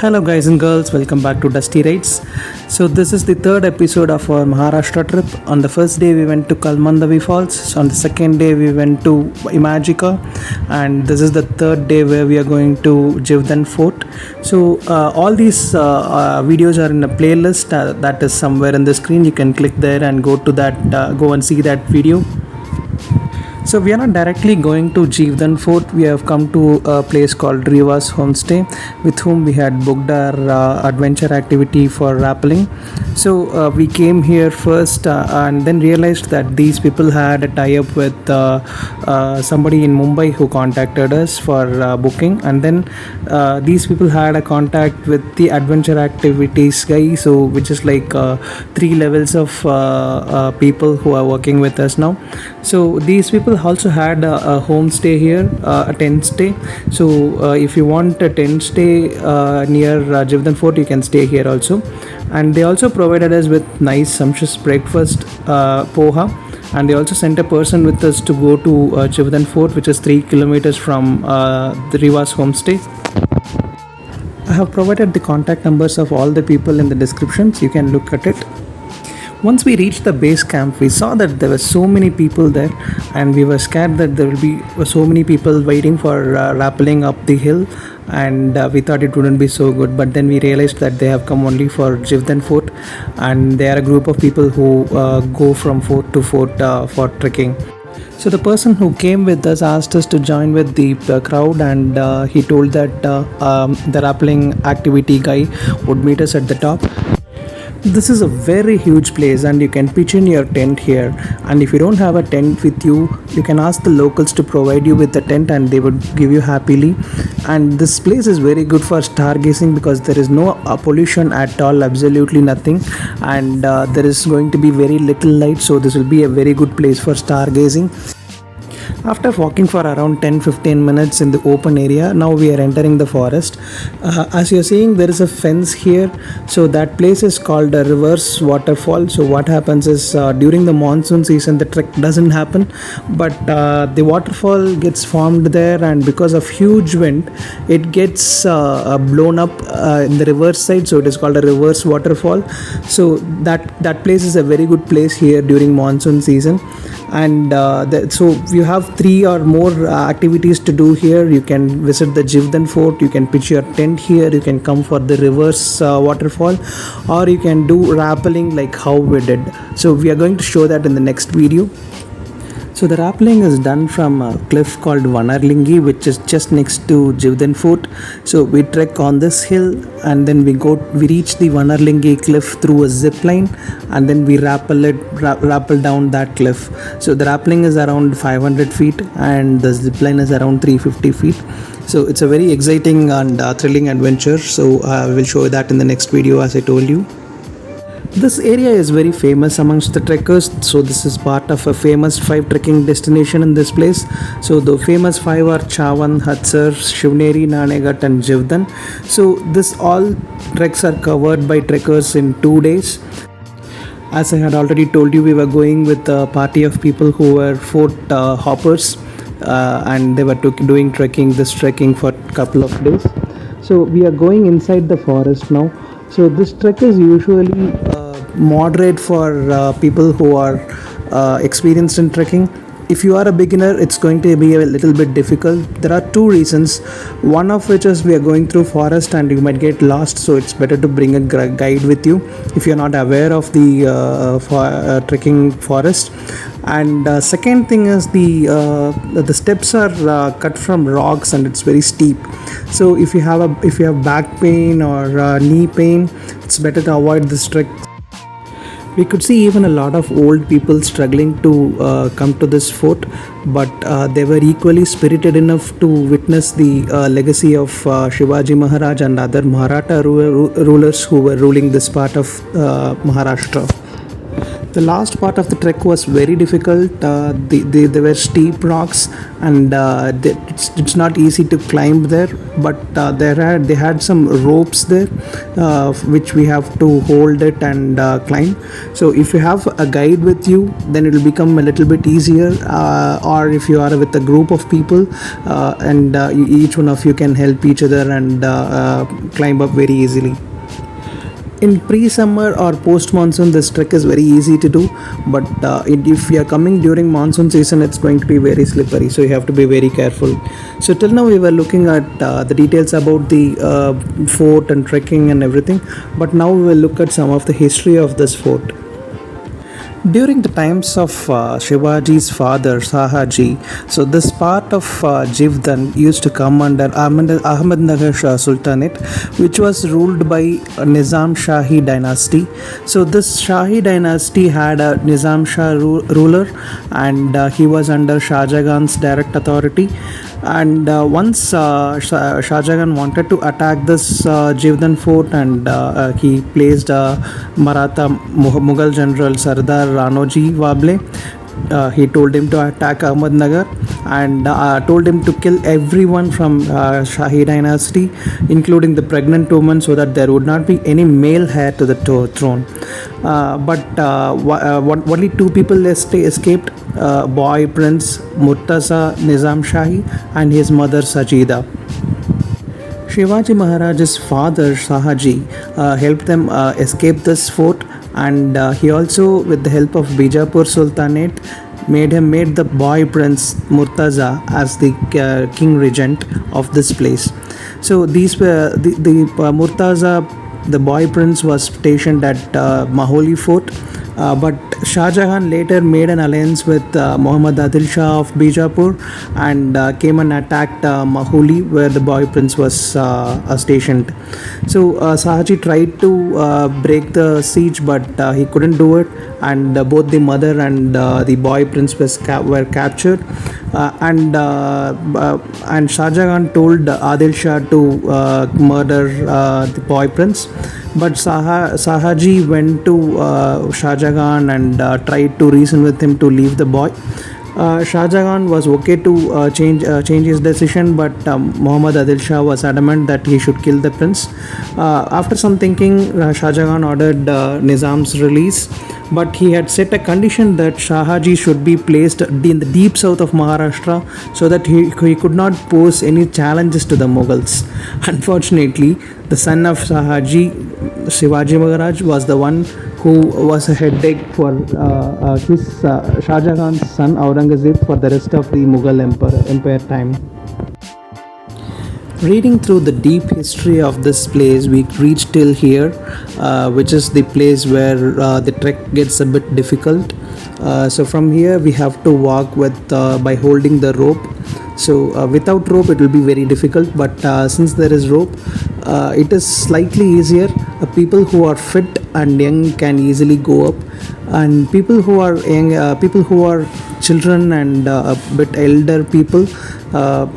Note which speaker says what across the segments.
Speaker 1: Hello, guys and girls, welcome back to Dustirides. So, this is the third episode of our Maharashtra trip. On the first day, we went to Kalmandavi Falls. So, on the second day, we went to Imagika, and this is the third day where we are going to Jivdhan Fort. So, all these videos are in a playlist that is somewhere in the screen. You can click there and go to that, go and see that video. So we are not directly going to Jivdhan Fort. We have come to a place called Riva's Homestay, with whom we had booked our adventure activity for rappelling. So we came here first and then realized that these people had a tie-up with somebody in Mumbai who contacted us for booking, and then these people had a contact with the adventure activities guy. So which is like three levels of people who are working with us now. So these people also had a homestay here, a tent stay. So if you want a tent stay near Jivdhan Fort, you can stay here also. And they also provided us with nice sumptuous breakfast, poha, and they also sent a person with us to go to Jivdhan Fort, which is 3 kilometers from the Riva's homestay. I have provided the contact numbers of all the people in the description, so you can look at it. Once we reached the base camp, we saw that there were so many people there, and we were scared that there will be so many people waiting for rappelling up the hill, and we thought it wouldn't be so good. But then we realized that they have come only for Jivdhan Fort, and they are a group of people who go from fort to fort for trekking. So the person who came with us asked us to join with the crowd, and he told that the rappelling activity guy would meet us at the top. This is a very huge place, and you can pitch in your tent here. And if you don't have a tent with you, you can ask the locals to provide you with a tent, and they would give you happily. And this place is very good for stargazing because there is no pollution at all, absolutely nothing, and there is going to be very little light, so this will be a very good place for stargazing. After walking for around 10-15 minutes in the open area, now we are entering the forest. As you are seeing, there is a fence here. So that place is called a reverse waterfall. So what happens is during the monsoon season, the trek doesn't happen, but the waterfall gets formed there, and because of huge wind, it gets blown up in the reverse side. So it is called a reverse waterfall. So that place is a very good place here during monsoon season. And so you have 3 or more activities to do here. You can visit the Jivdhan Fort, you can pitch your tent here, you can come for the reverse waterfall, or you can do rappelling like how we did. So we are going to show that in the next video. So the rappelling is done from a cliff called Vanarlinghi, which is just next to Jivdhan Fort. So we trek on this hill, and then we reach the Vanarlinghi cliff through a zipline, and then we rappel down that cliff. So the rappelling is around 500 feet, and the zipline is around 350 feet. So it's a very exciting and thrilling adventure. So I will show you that in the next video, as I told you. This area is very famous amongst the trekkers. So this is part of a famous 5 trekking destination in this place. So the famous 5 are Chavan, Hatsar, Shivneri, Nanegat and Jivdhan. So this all treks are covered by trekkers in 2 days. As I had already told you, we were going with a party of people who were fort hoppers, and they were doing this trekking for a couple of days. So we are going inside the forest now. So this trek is usually moderate for people who are experienced in trekking. If you are a beginner, it's going to be a little bit difficult. There are 2 reasons. One of which is we are going through forest and you might get lost, so it's better to bring a guide with you if you're not aware of the trekking forest. And second thing is the steps are cut from rocks, and it's very steep. So if you have back pain or knee pain, it's better to avoid this trek. We could see even a lot of old people struggling to come to this fort, but they were equally spirited enough to witness the legacy of Shivaji Maharaj and other Maratha rulers who were ruling this part of Maharashtra. The last part of the trek was very difficult. There were steep rocks, and it's not easy to climb there. But they had some ropes there, which we have to hold it and climb. So if you have a guide with you, then it will become a little bit easier. Or if you are with a group of people, and each one of you can help each other and climb up very easily. In pre-summer or post-monsoon, this trek is very easy to do, but if you are coming during monsoon season, it's going to be very slippery, so you have to be very careful. So till now we were looking at the details about the fort and trekking and everything, but now we will look at some of the history of this fort. During the times of Shivaji's father Sahaji, so this part of Jivdhan used to come under Ahmednagar Shah Sultanate, which was ruled by Nizam Shahi dynasty. So this Shahi dynasty had a Nizam Shah ruler, and he was under Shah Jahan's direct authority. And once Shah Jahan wanted to attack this Jivdhan fort, and he placed Maratha Mughal general Sardar Ranoji Wable. He told him to attack Ahmednagar, and told him to kill everyone from Shahi dynasty, including the pregnant woman, so that there would not be any male heir to the throne. But only two people escaped: boy prince Murtaza Nizam Shahi and his mother Sajida. Shivaji Maharaj's father Sahaji helped them escape this fort, and he also, with the help of Bijapur Sultanate, made the boy prince Murtaza as the king regent of this place. So these were the Murtaza, the boy prince, was stationed at Maholi Fort. But Shah Jahan later made an alliance with Muhammad Adil Shah of Bijapur, and came and attacked Mahuli, where the boy prince was stationed. So Sahaji tried to break the siege, but he couldn't do it, and both the mother and the boy prince were captured. And Shah Jahan told Adil Shah to murder the boy prince. But Sahaji went to Shah Jahan and tried to reason with him to leave the boy. Shah Jahan was okay to change his decision, but Muhammad Adil Shah was adamant that he should kill the prince. After some thinking, Shah Jahan ordered Nizam's release, but he had set a condition that Shahaji should be placed in the deep south of Maharashtra, so that he could not pose any challenges to the Mughals. Unfortunately, the son of Sahaji, Shivaji Maharaj, was the one who was a headache for his Shah Jahan's son Aurangzeb for the rest of the Mughal empire time. Reading through the deep history of this place, we reached till here, which is the place where the trek gets a bit difficult. So from here we have to walk by holding the rope. So without rope it will be very difficult, but since there is rope, it is slightly easier. People who are fit and young can easily go up, and people who are young, people who are children and a bit elder people,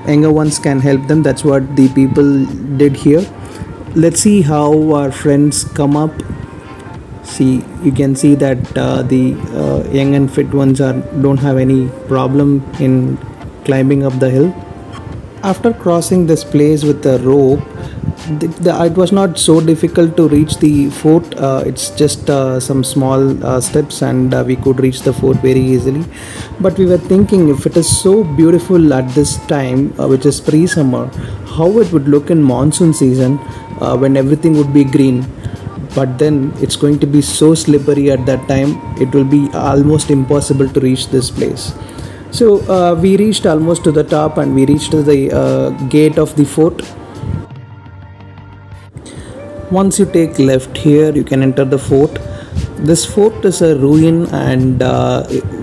Speaker 1: younger ones can help them. That's what the people did here. Let's see how our friends come up. See, you can see that the young and fit ones don't have any problem in climbing up the hill. After crossing this place with the rope, it was not so difficult to reach the fort. It's just some small steps, and we could reach the fort very easily. But we were thinking, if it is so beautiful at this time, which is pre-summer, how it would look in monsoon season, when everything would be green. But then it's going to be so slippery at that time, it will be almost impossible to reach this place. So we reached almost to the top, and we reached to the gate of the fort. Once you take left here, you can enter the fort. This fort is a ruin, and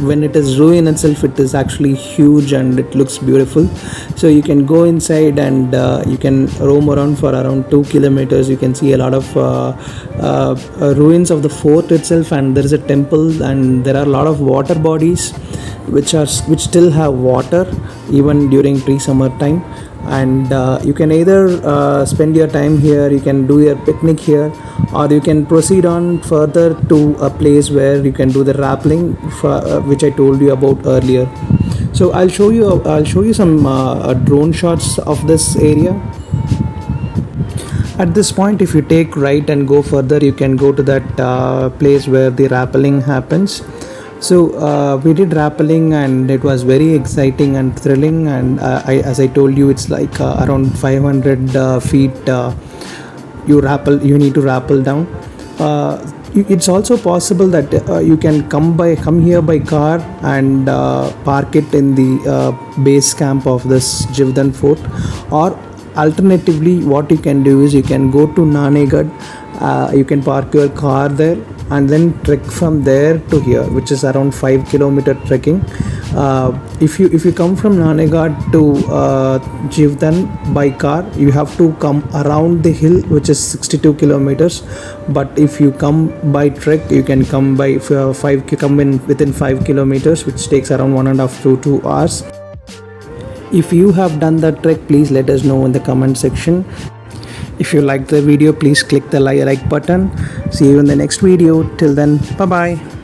Speaker 1: when it is ruin itself, it is actually huge and it looks beautiful. So you can go inside, and you can roam around for around 2 kilometers. You can see a lot of ruins of the fort itself, and there is a temple, and there are a lot of water bodies which still have water even during pre-summer time. and you can either spend your time here, you can do your picnic here, or you can proceed on further to a place where you can do the rappelling, which I told you about earlier. So I'll show you some drone shots of this area. At this point, if you take right and go further, you can go to that place where the rappelling happens. So we did rappelling, and it was very exciting and thrilling. And as I told you, it's like around 500 feet. You need to rappel down. It's also possible that you can come here by car and park it in the base camp of this Jivdhan fort, or alternatively what you can do is you can go to Nanegad. You can park your car there and then trek from there to here, which is around 5 kilometer trekking. If you come from Nanegad to Jivdhan by car, you have to come around the hill, which is 62 kilometers. But if you come by trek, you can come by come in within 5 kilometers, which takes around 1.5 to 2 hours. If you have done that trek, please let us know in the comment section. If you liked the video, please click the like button. See you in the next video. Till then, bye bye.